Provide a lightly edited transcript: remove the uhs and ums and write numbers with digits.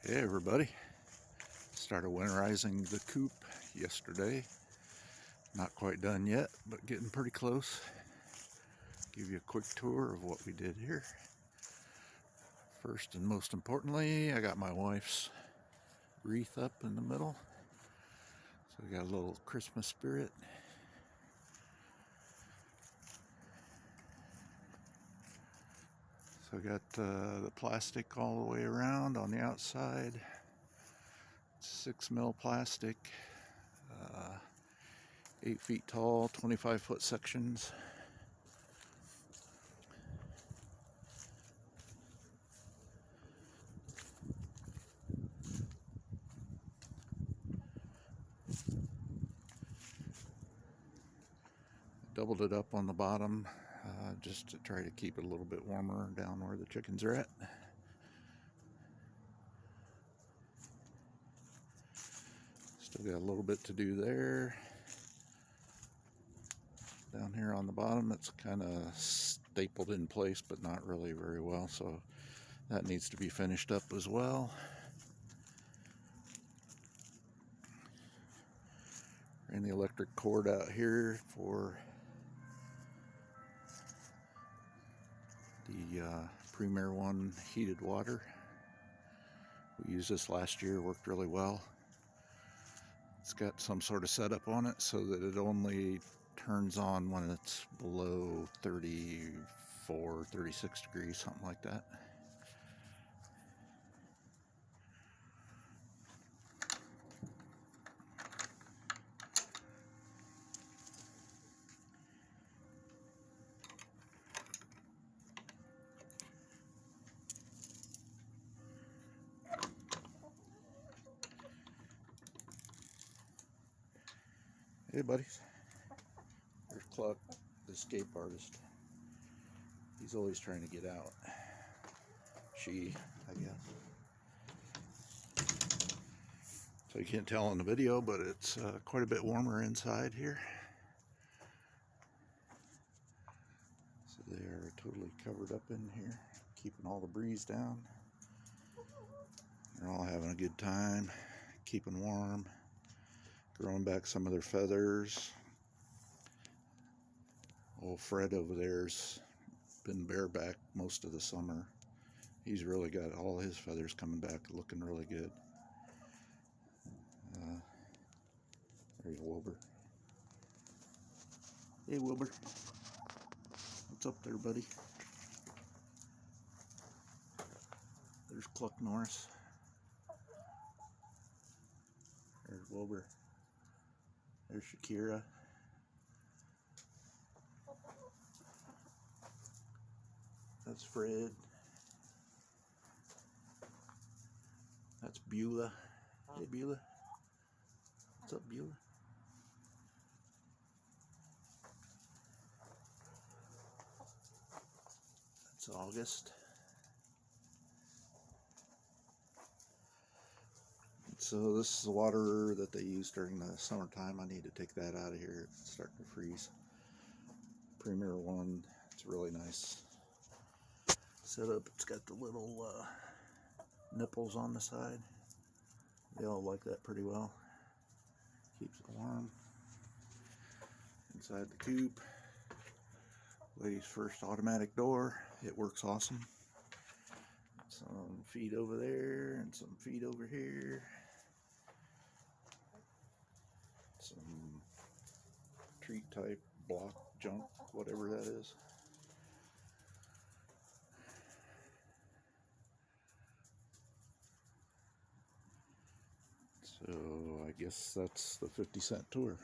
Hey everybody, started winterizing the coop yesterday. Not quite done yet, but getting pretty close. Give you a quick tour of what we did here. First and most importantly, I got my wife's wreath up in the middle. So we got a little Christmas spirit. So I got the plastic all the way around on the outside. 6 mil plastic, 8 feet tall, 25-foot sections. Doubled it up on the bottom just to try to keep it a little bit warmer down where the chickens are at. Still got a little bit to do there. Down here on the bottom, it's kind of stapled in place, but not really very well, so that needs to be finished up as well. Ran the electric cord out here for the Premier One heated water. We used this last year, worked really well. It's got some sort of setup on it so that it only turns on when it's below 34, 36 degrees, something like that. Hey buddies, there's Cluck, the escape artist. He's always trying to get out. She, I guess. So you can't tell in the video, but it's quite a bit warmer inside here. So they are totally covered up in here, keeping all the breeze down. They're all having a good time, keeping warm, growing back some of their feathers. Old Fred over there's been bareback most of the summer. He's really got all his feathers coming back, looking really good. There's Wilbur. Hey Wilbur, what's up there, buddy? There's Cluck Norris. There's Wilbur. There's Shakira. That's Fred. That's Beulah. Hey Beulah. What's up, Beulah? That's August. So this is the water that they use during the summertime. I need to take that out of here. It's starting to freeze. Premier One. It's really nice setup. It's got the little nipples on the side. They all like that pretty well. Keeps it warm. Inside the coop, lady's first automatic door. It works awesome. Some feed over there and some feed over here. Some treat type block junk, whatever that is. So I guess that's the 50-cent tour.